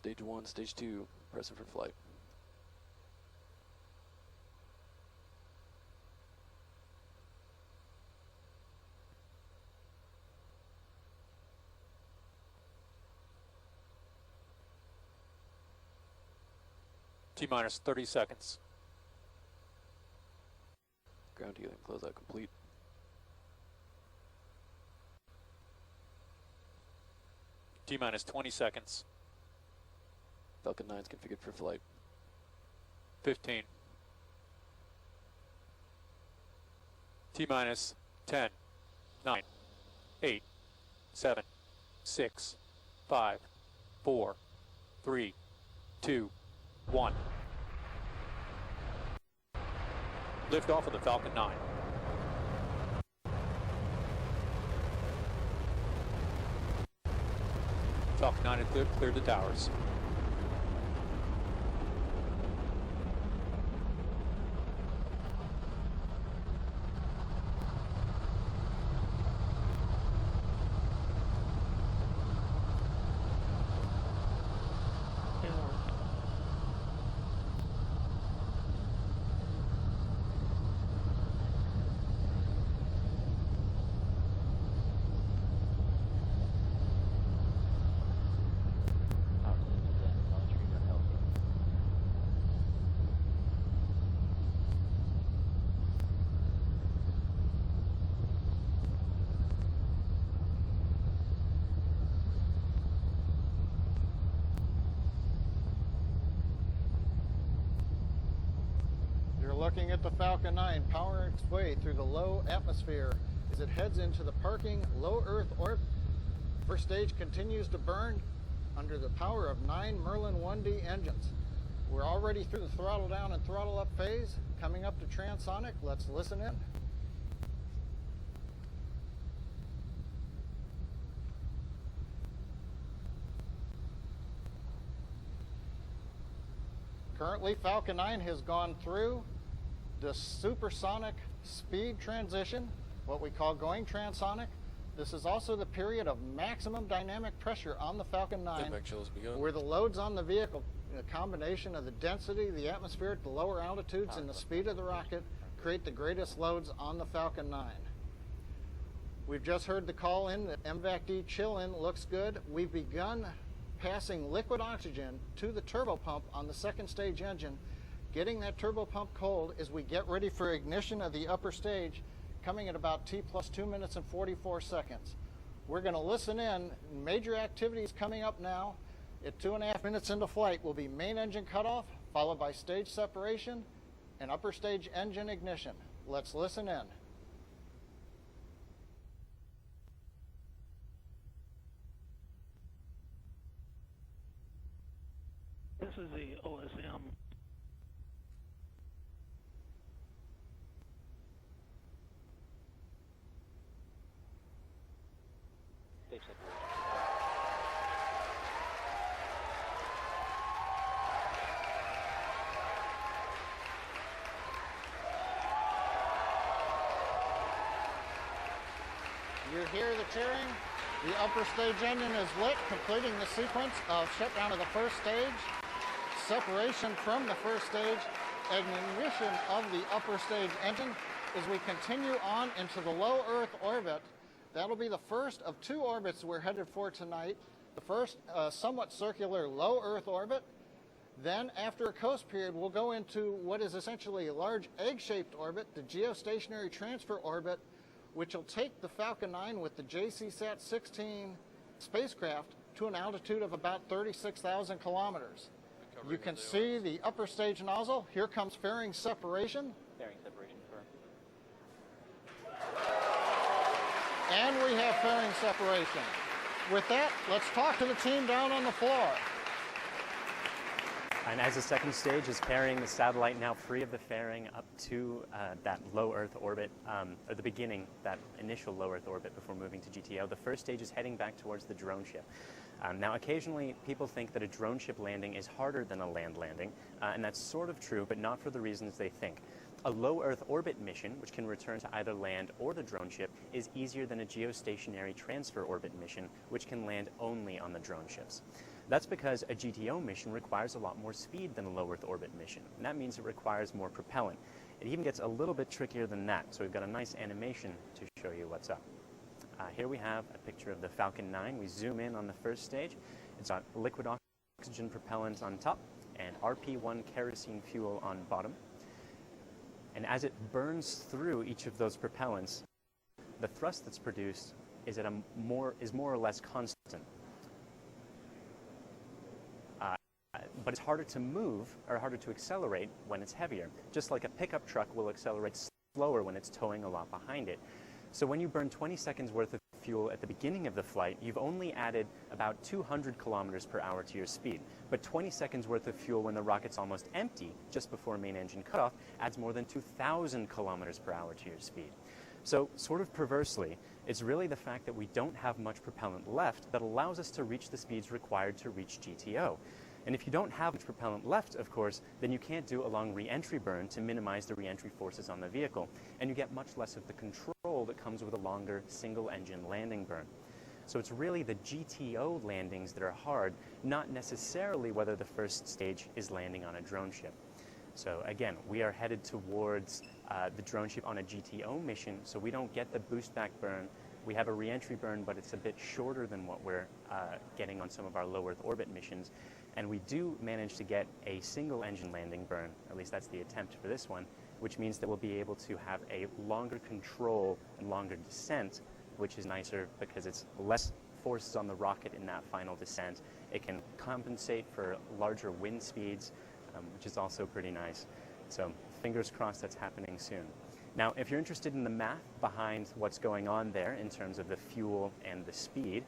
Stage 1, Stage 2, pressing for flight. T-minus 30 seconds. Ground healing closeout complete. T-minus 20 seconds. Falcon 9 is configured for flight. 15. T-minus 10, 9, 8, 7, 6, 5, 4, 3, 2, 1. Lift off of the Falcon 9. Falcon 9 had cleared the towers. Looking at the Falcon 9 powering its way through the low atmosphere as it heads into the parking low Earth orbit. First stage continues to burn under the power of 9 Merlin 1D engines. We're already through the throttle down and throttle up phase, coming up to transonic. Let's listen in. Currently, Falcon 9 has gone through the supersonic speed transition, what we call going transonic. This is also the period of maximum dynamic pressure on the Falcon 9, where the loads on the vehicle, a combination of the density, the atmosphere at the lower altitudes, and the speed of the rocket, create the greatest loads on the Falcon 9. We've just heard the call in that MVAC-D chill-in looks good. We've begun passing liquid oxygen to the turbopump on the second stage engine, getting that turbopump cold as we get ready for ignition of the upper stage, coming at about T plus 2 minutes and 44 seconds. We're going to listen in. Major activities coming up now. At 2.5 minutes into flight will be main engine cutoff, followed by stage separation and upper stage engine ignition. Let's listen in. This is the OSM. You hear the cheering. The upper stage engine is lit, completing the sequence of shutdown of the first stage, separation from the first stage, ignition of the upper stage engine as we continue on into the low Earth orbit. That'll be the first of 2 orbits we're headed for tonight. The first, somewhat circular low Earth orbit. Then, after a coast period, we'll go into what is essentially a large egg-shaped orbit, the Geostationary Transfer Orbit, which will take the Falcon 9 with the JCSAT-16 spacecraft to an altitude of about 36,000 kilometers. You can see the upper stage nozzle. Here comes fairing separation. Fairing separation for. And we have fairing separation. With that, let's talk to the team down on the floor. And as the second stage is carrying the satellite now free of the fairing up to that low Earth orbit, or the beginning, that initial low Earth orbit before moving to GTO, the first stage is heading back towards the drone ship. Now, occasionally, people think that a drone ship landing is harder than a land landing, and that's sort of true, but not for the reasons they think. A low Earth orbit mission, which can return to either land or the drone ship, is easier than a geostationary transfer orbit mission, which can land only on the drone ships. That's because a GTO mission requires a lot more speed than a low Earth orbit mission, and that means it requires more propellant. It even gets a little bit trickier than that, so we've got a nice animation to show you what's up. Here we have a picture of the Falcon 9. We zoom in on the first stage. It's got liquid oxygen propellant on top and RP1 kerosene fuel on bottom. And as it burns through each of those propellants, the thrust that's produced is more or less constant. But it's harder to move or harder to accelerate when it's heavier, just like a pickup truck will accelerate slower when it's towing a lot behind it. So when you burn 20 seconds worth of fuel at the beginning of the flight, you've only added about 200 kilometers per hour to your speed. But 20 seconds worth of fuel when the rocket's almost empty, just before main engine cutoff, adds more than 2,000 kilometers per hour to your speed. So, sort of perversely, it's really the fact that we don't have much propellant left that allows us to reach the speeds required to reach GTO. And if you don't have much propellant left, of course, then you can't do a long re-entry burn to minimize the re-entry forces on the vehicle, and you get much less of the control that comes with a longer single-engine landing burn. So it's really the GTO landings that are hard, not necessarily whether the first stage is landing on a drone ship. So again, we are headed towards the drone ship on a GTO mission, so we don't get the boost back burn. We have a re-entry burn, but it's a bit shorter than what we're getting on some of our low Earth orbit missions. And we do manage to get a single engine landing burn, at least that's the attempt for this one, which means that we'll be able to have a longer control and longer descent, which is nicer because it's less forces on the rocket in that final descent. It can compensate for larger wind speeds, which is also pretty nice. So fingers crossed that's happening soon. Now, if you're interested in the math behind what's going on there in terms of the fuel and the speed,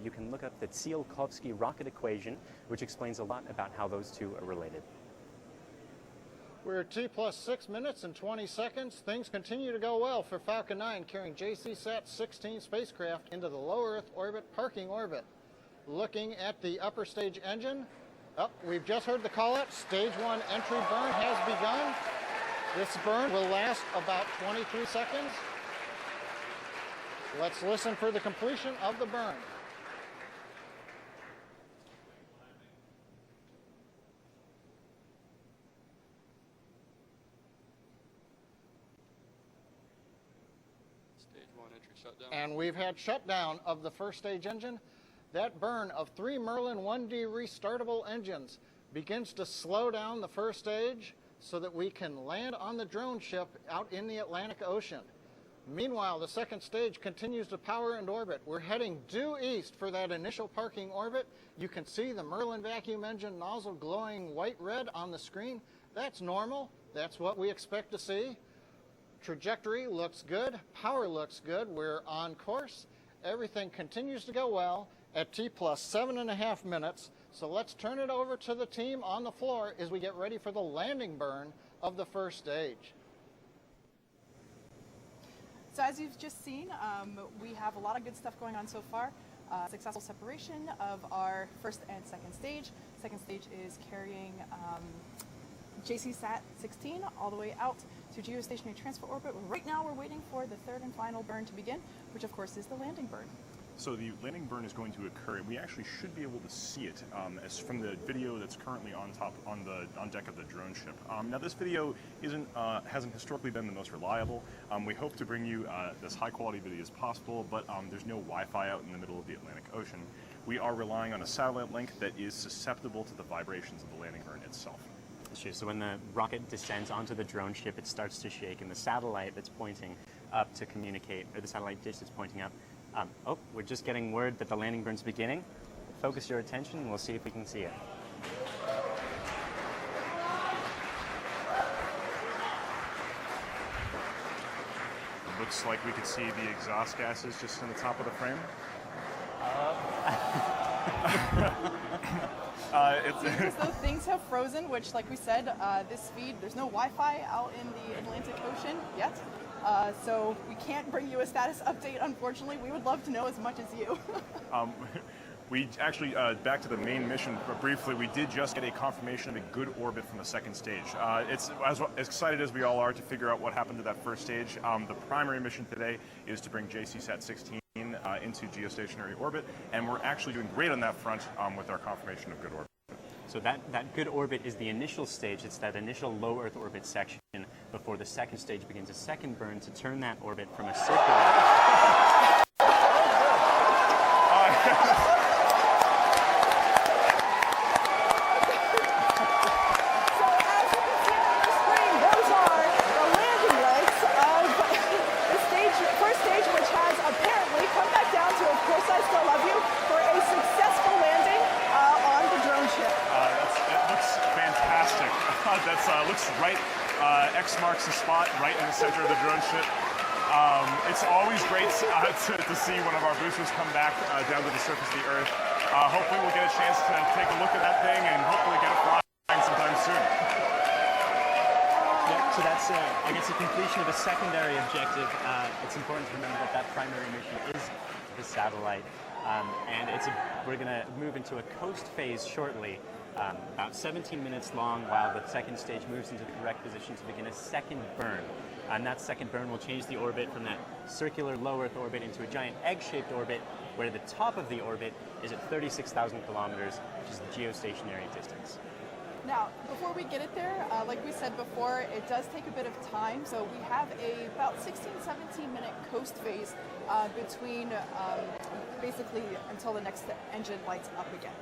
you can look up the Tsiolkovsky rocket equation, which explains a lot about how those two are related. We're at T plus 6 minutes and 20 seconds. Things continue to go well for Falcon 9 carrying JCSAT-16 spacecraft into the low Earth orbit parking orbit. Looking at the upper stage engine, we've just heard the call out. Stage 1 entry burn has begun. This burn will last about 23 seconds. Let's listen for the completion of the burn. Stage 1 entry shutdown. And we've had shutdown of the first stage engine. That burn of 3 Merlin 1D restartable engines begins to slow down the first stage so that we can land on the drone ship out in the Atlantic Ocean. Meanwhile, the second stage continues to power and orbit. We're heading due east for that initial parking orbit. You can see the Merlin vacuum engine nozzle glowing white-red on the screen. That's normal. That's what we expect to see. Trajectory looks good. Power looks good. We're on course. Everything continues to go well at T plus 7.5 minutes. So let's turn it over to the team on the floor as we get ready for the landing burn of the first stage. So as you've just seen, we have a lot of good stuff going on so far. Successful separation of our first and second stage. Second stage is carrying JCSAT-16 all the way out to Geostationary Transfer Orbit. Right now we're waiting for the third and final burn to begin, which of course is the landing burn. So the landing burn is going to occur, and we actually should be able to see it as from the video that's currently on deck of the drone ship. Now this video hasn't historically been the most reliable. We hope to bring you as high quality video as possible, but there's no Wi-Fi out in the middle of the Atlantic Ocean. We are relying on a satellite link that is susceptible to the vibrations of the landing burn itself. So when the rocket descends onto the drone ship, it starts to shake, and the satellite that's pointing up to communicate, or the satellite dish that's pointing up, we're just getting word that the landing burn's beginning. Focus your attention and we'll see if we can see it. It looks like we could see the exhaust gases just in the top of the frame. It seems as though things have frozen, which, like we said, this speed, there's no Wi-Fi out in the Atlantic Ocean yet. So we can't bring you a status update, unfortunately. We would love to know as much as you. We actually, back to the main mission briefly, we did just get a confirmation of a good orbit from the second stage. It's as excited as we all are to figure out what happened to that first stage. The primary mission today is to bring JCSAT-16 into geostationary orbit, and we're actually doing great on that front with our confirmation of good orbit. So that good orbit is the initial stage. It's that initial low Earth orbit section before the second stage begins a second burn to turn that orbit from a circular... That looks right, X marks the spot right in the center of the drone ship. It's always great to see one of our boosters come back down to the surface of the Earth. Hopefully we'll get a chance to take a look at that thing and hopefully get it flying sometime soon. Yeah, so that's, I guess, the completion of a secondary objective. It's important to remember that that primary mission is the satellite. And we're going to move into a coast phase shortly, about 17 minutes long, while the second stage moves into the correct position to begin a second burn. And that second burn will change the orbit from that circular low Earth orbit into a giant egg-shaped orbit, where the top of the orbit is at 36,000 kilometers, which is the geostationary distance. Now, before we get it there, like we said before, it does take a bit of time. So we have about 16, 17-minute coast phase between basically until the next engine lights up again.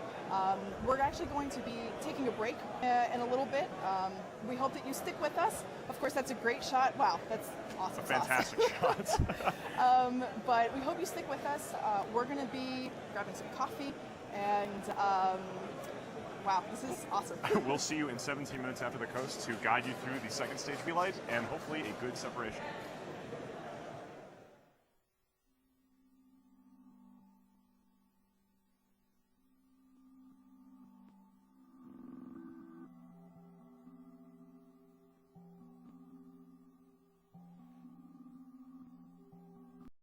We're actually going to be taking a break in a little bit. We hope that you stick with us. Of course, that's a great shot. Wow, that's awesome. A fantastic shot. But we hope you stick with us. We're going to be grabbing some coffee and wow, this is awesome. We'll see you in 17 minutes after the coast to guide you through the second stage V-light and hopefully a good separation.